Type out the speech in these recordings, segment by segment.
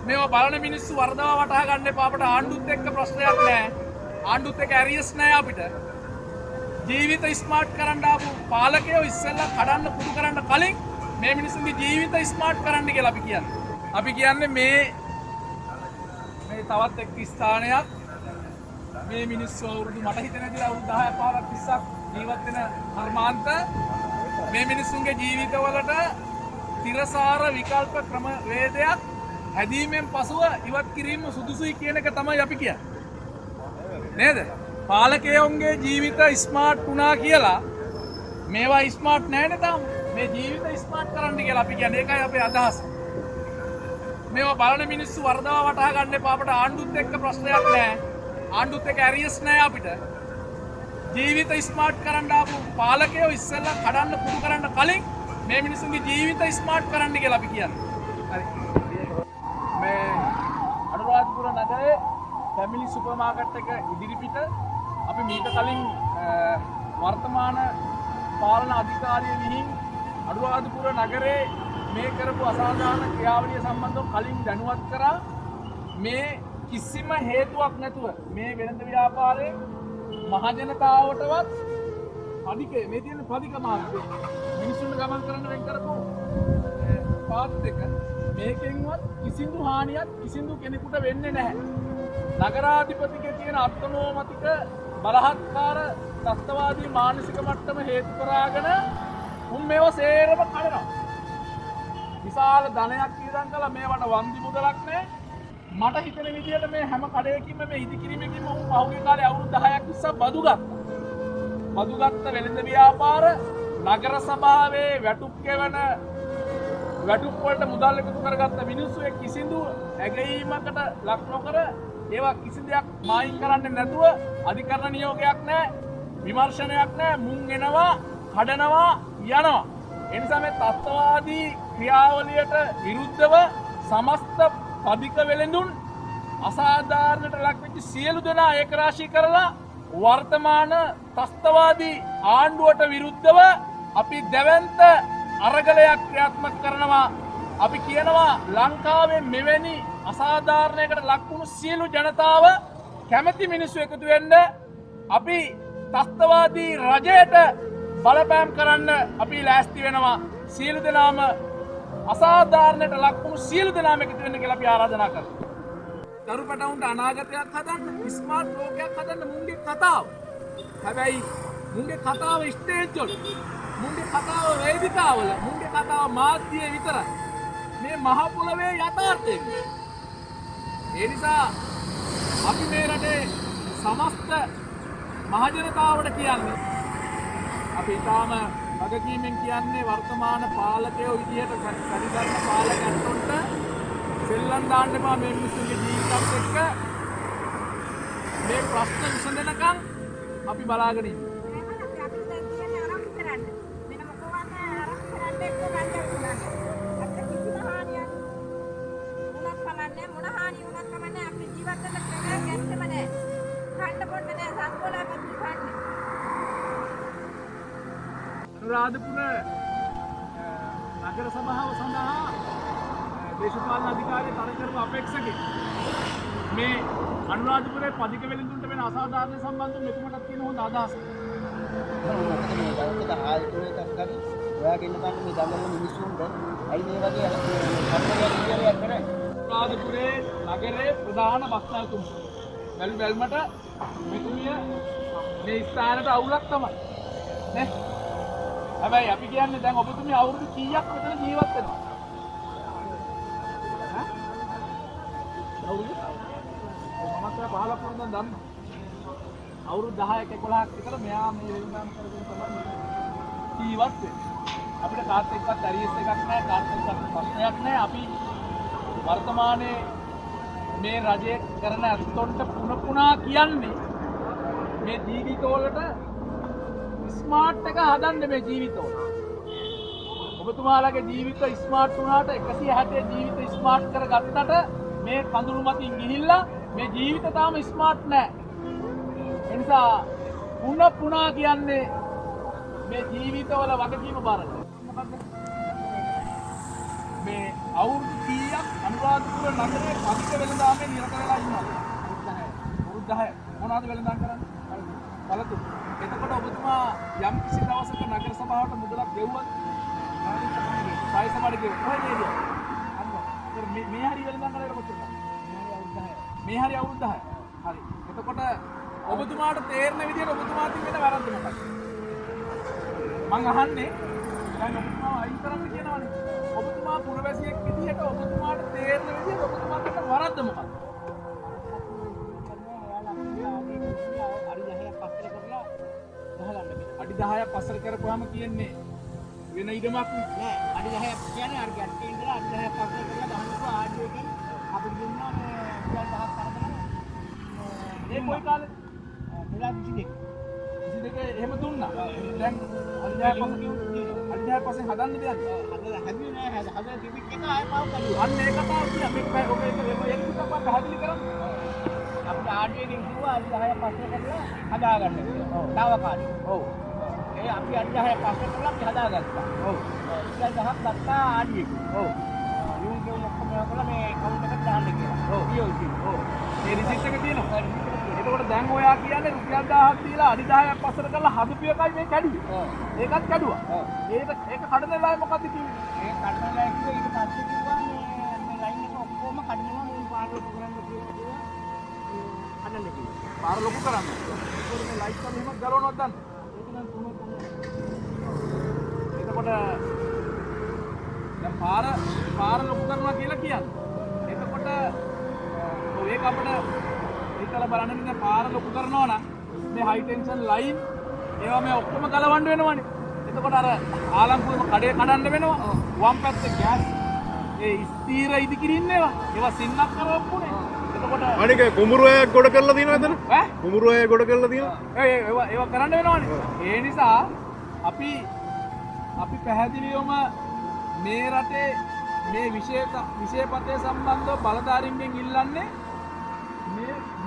මේවා බලන මිනිස්සු වර්ධව වටහා ගන්න එපා. අපට ආණ්ඩුත් එක්ක ප්‍රශ්නයක් නැහැ. ආණ්ඩුත් එක්ක ඇරියස් නැහැ අපිට. ජීවිත ස්මාර්ට් කරන්න ආපු පාලකයෝ ඉස්සෙල්ලා කඩන්න පුදු කරන්න කලින් මේ මිනිස්සුන්ගේ ජීවිත ස්මාර්ට් කරන්න කියලා අපි කියන්නේ. අපි කියන්නේ මේ තවත් එක් ස්ථානයක් මේ මිනිස්සු අවුරුදු මට හිතෙන විදිහට අවුරුදු 10ක් 15ක් 30ක් ජීවත් වෙන කර්මාන්ත මේ මිනිස්සුන්ගේ ජීවිතවලට තිරසාර විකල්ප ක්‍රම වේදයක් හැදීමෙන් පසුව ඉවත් කිරීම සුදුසුයි කියන එක තමයි අපි කියන්නේ. නේද? පාලකයන්ගේ ජීවිත ස්මාර්ට් වුණා කියලා මේවා ස්මාර්ට් නැහැ නේ තාම. මේ ජීවිත ස්මාර්ට් කරන්න කියලා අපි කියන්නේ. ඒකයි අපේ අදහස. මේවා බලන මිනිස්සු වර්ධව වටහා ගන්න එපා. අපට ආණ්ඩුත් එක්ක ප්‍රශ්නයක් නැහැ. ආණ්ඩුත් එක්ක ඇරියස් නැහැ අපිට. ජීවිත ස්මාර්ට් කරන්න ආපු පාලකයෝ ඉස්සෙල්ලා කඩන්න පුදු කරන්න කලින් මේ මිනිස්සුන්ගේ ජීවිත ස්මාර්ට් කරන්න කියලා අපි කියන්නේ. හරි. මේ අනුරාධපුර නගරයේ ෆැමිලි සුපර් මාකට් එක ඉදිරිපිට අපි මීට කලින් වර්තමාන පාලන අධිකාරිය විසින් අනුරාධපුර නගරයේ මේ කරපු අසාධාරණ ක්‍රියාවලිය සම්බන්ධව කලින් දැනුවත් කරා. මේ කිසිම හේතුවක් නැතුව මේ වෙළඳ ව්‍යාපාරයේ මහජනතාවටවත් අධිකේ මේ තියෙන පදික මාර්ගය මිනිසුන්ට ගමන් කරන්න වෙන් කරපු පාත් එක මේකෙන්වත් කිසිදු හානියක් කිසිදු කෙනෙකුට වෙන්නේ නැහැ. නගරාධිපතිගේ තියෙන අත්නෝමතික බලහත්කාර තත්ත්වවාදී මානසික මට්ටම හේතු කරාගෙන උන් මේවා සේරම කඩනවා. විශාල ධනයක් ඉදන් කළා මේවට වන්දි මුදලක් නැහැ. මට හිතෙන විදිහට මේ හැම කඩේකින්ම මේ ඉදිකිරීමකින්ම උන් පහුගිය කාලේ අවුරුදු 10ක් ඉස්සර බදු ගත්තා. බදු ගත්ත වෙළඳ ව්‍යාපාර නගර සභාවේ වැටුප් කෙවන වැටුප් වලට මුදල් එකතු කරගත්ත මිනිස්සු ඒ කිසිදු ඇගීමකට ලක් නොකර ඒවා කිසි දෙයක් මායින් කරන්නේ නැතුව අධිකරණ නියෝගයක් නැහැ, විමර්ශනයක් නැහැ, මුන් එනවා, කඩනවා, යනවා. ඒ නිසා මේ තත්ත්වවාදී ක්‍රියාවලියට විරුද්ධව සමස්ත පදික වෙළඳුන් අසාධාරණට ලක්වෙච්ච සියලු දෙනා ඒකරාශී කරලා වර්තමාන තස්තවාදී ආණ්ඩුවට විරුද්ධව අපි දැවැන්ත අරගලයක් ක්‍රියාත්මක කරනවා. අපි කියනවා ලංකාවේ මෙවැනි අසාධාරණයකට ලක්වුණු සියලු ජනතාව කැමැති මිනිස්සු එකතු වෙන්න අපි තස්තවාදී රජයට බලපෑම් කරන්න අපි ලෑස්ති වෙනවා. සියලු දෙනාම අසාධාරණයට ලක්වුණු සියලු දෙනාම එකතු වෙන්න කියලා අපි ආරාධනා කරනවා. දරු පැටවුන්ට අනාගතයක් හදන්න, ස්මාර්ට් ලෝකයක් හදන්න මුන්ගේ කතාව. හැබැයි මුන්ගේ කතාව ස්ටේජ් වල, මුන්ගේ කතාව වේදිකාවල, මුන්ගේ කතාව මාධ්‍යයේ විතරයි. මේ මහ පොළවේ යථාර්ථය. ඒ නිසා අපි මේ රටේ සමස්ත මහජනතාවට කියන්නේ අපි ඊටාම වගකීමෙන් කියන්නේ වර්තමාන පාලකයෝ විදියට පරිගණන පාලකයන්ට සෙල්ලම් දාන්න එපා මේ මිනිස්සුන්ගේ ජීවිතත් එක්ක මේ ප්‍රශ්න විසඳනකම් අපි බලාගෙන ඉන්නවා. අනුරාධපුර නගර සභාව සඳහා දේශපාලන අධිකාරිය තර කරපු අපේක්ෂකෙක් මේ අනුරාධපුරයේ පදික වෙළඳුන්ට වෙන අසාධාරණ සම්බන්ධව මෙතුමටත් තියෙන හොඳ අදහසක්. මොකද ආයතනයක් ගන්න ඔයාගේ ඉන්න තත්ත්වෙ මේ දඟලන මිනිස්සුන්ට ඇයි මේ වගේ කම්පැනියක් කියලා කරන්නේ? අනුරාධපුරයේ නගරයේ ප්‍රධාන බස්නායකතුම බැල්මට මෙතුමිය මේ ස්ථානට අවුලක් තමයි නේ. හැබැයි අපි කියන්නේ දැන් ඔබතුමිය අවුරුදු කීයක් මෙතන ජීවත් වෙනවා? අවුරුදු මමත් 15ක් වුණා දන්නවා. අවුරුදු 10ක 11ක් විතර මෙයා මේ වෙනදාම් කරගෙන තමයි ජීවත් වෙන්නේ. අපිට කාත් එක්කත් ඇරියස් එකක් නැහැ, කාත් එක්කත් ප්‍රශ්නයක් නැහැ. අපි වර්තමානයේ මේ රජය කරන අත්ොන්ට පුනා කියන්නේ මේ ජීවිතවලට ස්මාර්ට් එක හදන්න මේ ජීවිතවල. ඔබතුමාලගේ ජීවිත ස්මාර්ට් වුණාට 160 ජීවිත ස්මාර්ට් කරගත්තට මේ කඳුළු මතින් ගිහිල්ලා මේ ජීවිත තාම ස්මාර්ට් නැහැ. ඒ නිසා පුනා කියන්නේ මේ ජීවිතවල වගකීම බාරගන්න. මොකද්ද? මේ අවුරුදු කීයක් අනුරාධපුර නගරයේ පදික වෙළඳාමේ නිරත වෙලා ඉන්නවද? අවුරුදු 10. මොනවද වෙළඳාම් කරන්නේ? බලතු. එතකොට ඔබතුමා යම් කිසි දවසක නගර සභාවට මුදලක් දෙව්වද? සායි සභාවට ගෙවුවා. කොහෙද ඒ? අන්න. මේ හරි වෙළඳාම් කරලා කොච්චරද? මේ හරි අවුරුදු 10. හරි. එතකොට ඔබතුමාට තේරෙන විදිහට ඔබතුමාටින් වෙන වැරද්ද මොකක්ද? මං අහන්නේ දැන් ඔබතුමාව අයින් කරන්න කියනවනේ. ඔබතුමා පුරවැසියෙක් විදිහට ඔබතුමාට තේරෙන විදිහට ඔබතුමාට වරද්ද මොකක්ද? අඩි 10ක් පස්සට කරපුවාම කියන්නේ වෙන ඉඩමක් නෑ. අඩි 10ක් කියන්නේ අර ගැටේ ඉඳලා අඩි 10ක් පස්සට කරලා ගහන්නකෝ ආඩියකින් අපිට දුන්නා මේ 10ක් කරගෙන ඒ කොයි කාලේ? මෙලා 22 එහෙම දුන්නා. දැන් අඩි 10ක් පස්සේ හදන්න දෙයක්. හදලා හැදුවේ නෑ. හදලා තිබිච්ච එක ආයෙ පාව කළුවා. අන්න ඒක තමයි කියන්නේ මේක ඔබ ඒක පිටපත් පැහැදිලි කරන්නේ. අපිට ආඩියකින් කිව්වා අඩි 10ක් පස්සට කරලා හදාගන්න කියලා. තාවකාලික. ඔව්. ඒ අපි අඩි 10ක් පස්සට කරලා අපි හදාගත්තා. ඔව්. ඉතින් 10ක් ගත්තා ආඩියකින්. ඔව්. යුන්ගේ ඔක්කොම කරලා මේ කවුන්ට් එකට දාන්න කියලා. ඔව්. POC. ඔව්. ඒ රිසිට් එක තියෙනවා. එතකොට දැන් ඔයා කියන්නේ රුපියල් 1000ක් දීලා අඩි 10ක් පස්සට කරලා හදපු එකයි මේ කැඩුවේ. ඒකත් කැඩුවා. ඒක කඩන වෙලාවේ මොකද්ද කිව්වේ? ඒ කඩනවා කිව්වේ ඊට පස්සේ කිව්වා මේ ලයින් එක ඔක්කොම කඩනවා මේ පාර ලොකු කරන්න කිව්වා. කඩන්න කිව්වා. පාර ලොකු කරන්න. ඒකෝර මේ ලයිට් එක මෙහෙම ගලවනවද දන්නවද? ඒක නම් තුනක් තමයි. එතකොට දැන් පාර ලොකු කරනවා කියලා කියන්නේ. එතකොට ඒක අපිට හිතලා බලන්න ඉතින් පාර ලොකු කරනවා නම් මේ හයි ටෙන්ෂන් ලයින් ඒවා මේ ඔක්කොම ගලවන්න වෙනවනේ. එතකොට අර ආලම්පුරම කඩේ කඩන්න වෙනවා. වම් පැත්තේ ගෑස් ඒ ස්ථීර ඉදිකිරින්න ඒවා සින්නක් කරවපුනේ. එතකොට අනික කුඹුරු අය ගොඩ කරලා තියෙනවද එතන? ඈ? කුඹුරු අය ගොඩ කරලා තියෙනවද? ඒවා කරන්න වෙනවනේ. ඒ නිසා අපි පැහැදිලිවම මේ රටේ මේ විෂයපතේ සම්බන්ධව බලධාරීන්ගෙන් ඉල්ලන්නේ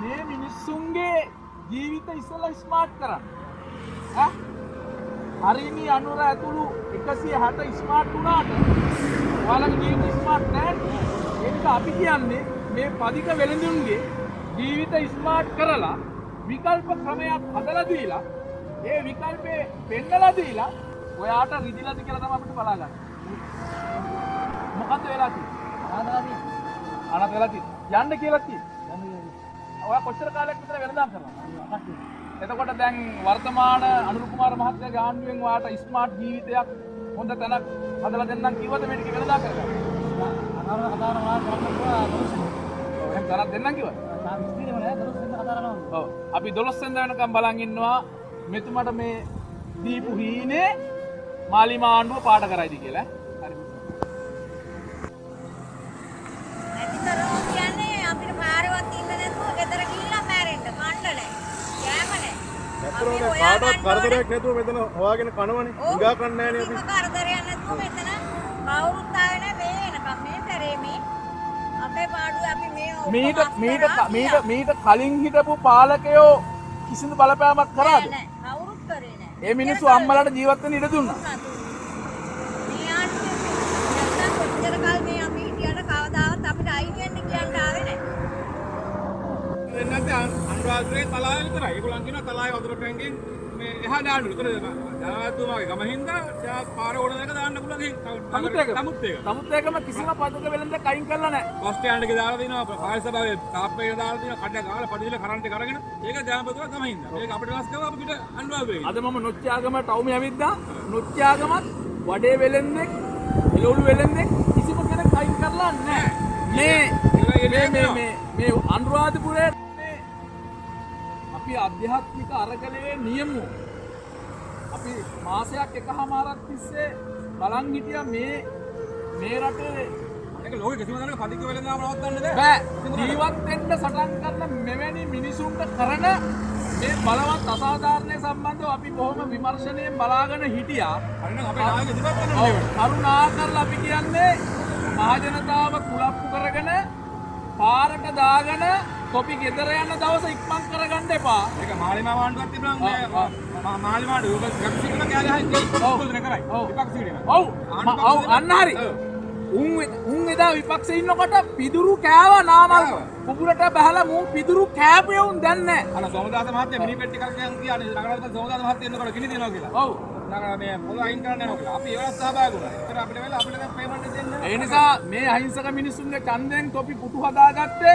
මේ මිනිස්සුන්ගේ ජීවිත ඉස්සලා ස්මාර්ට් කරන්න. හරිනි අනුර ඇතුළු 160 ස්මාර්ට් වුණාට ඔයාලගේ ජීවිත ස්මාර්ට් නැහැ. ඒක අපි කියන්නේ මේ පදික වෙළඳුන්ගේ ජීවිත ස්මාර්ට් කරලා විකල්ප ක්‍රමයක් හදලා දීලා ඒ විකල්පේ පෙන්නලා දීලා ඔයාට රිදිලාද කියලා තමයි අපිට බලා ගන්න. මොකද්ද වෙලා තියෙන්නේ? අනාථ වෙලා තියෙන්නේ. යන්න කියලා තියෙන්නේ. ඔයා කොච්චර කාලයක් විතර වෙළඳාම් කරනවා? එතකොට දැන් වර්තමාන අනුර කුමාර මහත්තයාගේ ආණ්ඩුවෙන් ඔයාට ස්මාර්ට් ජීවිතයක් හොඳ තැනක් හදලා දෙන්නම් කිව්වද මේ ටික වෙළඳාම් කරලා? එහෙනම් තරක් දෙන්නම් කිව්වද? ඔව්. අපි 12 වෙනිදා වෙනකම් බලන් ඉන්නවා මෙතුමට මේ දීපු හීනේ මාලිමා ආණ්ඩුව පාට කරයිද කියලා. හරි. නැතිතරෝ කියන්නේ අපිට පාරවත් ඉන්න නැතුව ගෙදර ගිහිල්ලා මැරෙන්න කන්න නැහැ. කෑම නැහැ. ඇත්තටම කාටවත් කරදරයක් නැතුව මෙතන හොයාගෙන කනවනේ. ඉඟා කන්නේ නැහැ නේ අපි. කරදරයක් නැතුව මෙතන කවුරුත් ආවේ නැහැ මේ වෙනකම් මේ සැරේ මේ අපේ පාඩුවේ අපි මීට කලින් හිටපු පාලකයෝ කිසිදු බලපෑමක් කරාද? නැහැ. කවුරුත් කරේ නැහැ. ඒ මිනිස්සු අම්මලාට ජීවත් වෙන්න ඉඩ දුන්නා. මේ ආන්නේ නැත්තම් කොච්චර කල් මේ අපි හිටියට කවදාවත් අපිට අයින් වෙන්න කියන්න ආවේ නැහැ. එන්නත් අනුරාධපුරේ තලාය විතරයි. ඒගොල්ලන් කියනවා තලාය වතුර ටැංකියෙන් මේ එහා දාන්න. උතන ජනතාවතුමාගේ ගම හින්දා පාර ඕන දෙක දාන්න පුළුවන් ගිහින්. නමුත් ඒකම කිසිම පදක වෙලෙන්දක් අයින් කරලා නැහැ. බස් ස්ටෑන්ඩ් එකේ දාලා තිනවා පාය සභාවේ තාප්පේ දාලා තිනවා කඩ ගාලා පඩිවිල කරන්ට් එක අරගෙන ඒක ජනපතුවා ගම හින්දා. ඒක අපිට රස් කරලා අපිට අනුරාධපුරේ. අද මම නොච්චාගම ටවුමේ ඇවිද්දා. නොච්චාගමත් වඩේ වෙලෙන්දෙක් එළවලු වෙලෙන්දෙක් කිසිම කෙනෙක් අයින් කරලා නැහැ. මේ අනුරාධපුරේ අපි අධ්‍යාත්මික අරගලයේ නියමුව අපි මාසයක් එකහමාරක් තිස්සේ බලන් හිටියා මේ රටේ ඒක ලෝකෙ කිසිම තැනක පදික වෙලඳාම නවත්තන්න බෑ. ජීවත් වෙන්න සටන් කරන මෙවැනි මිනිසුන්ට කරන මේ බලවත් අසාධාරණය සම්බන්ධව අපි බොහොම විමර්ශනයෙන් බලාගෙන හිටියා. අන්න අපේ නායක ඉදිරිපත් කරනවා. ඔව්. කරුණාකරලා අපි කියන්නේ මහජනතාව කුලප්පු කරගෙන පාරට දාගෙන කොපි ගෙදර යන දවස ඉක්මන් කරගන්න එපා. ඒක මාලිමා ආණ්ඩුවක් තිබුණා මේ මාලිමා ආණ්ඩුව ගක්සිකම කෑගහයි දෙන්න කරයි. විපක්ෂ ඔව් අන්න හරි. උන් එදා විපක්ෂේ ඉන්නකොට පිදුරු කෑවා නාමල් කුකුලට බහලා මූ පිදුරු කෑපේ උන් දැන් නැහැ. අර සෝමදාස මහත්තයා මිනි පෙට්ටි කරගෙන කියන්නේ නගරපති සෝමදාස මහත්තයා ඉන්නකොට ගිනි දිනවා කියලා. ඔව්. නගර මේ පොළොව අයින් කරන්න යනවා කියලා. අපි ඒවලත් සහභාගී වුණා. ඒතර අපිට වෙලා අපිට දැන් පේමන්ට් දෙන්න. ඒ නිසා මේ අහිංසක මිනිස්සුන්ගේ ඡන්දයෙන් තොපි පුටු හදාගත්තේ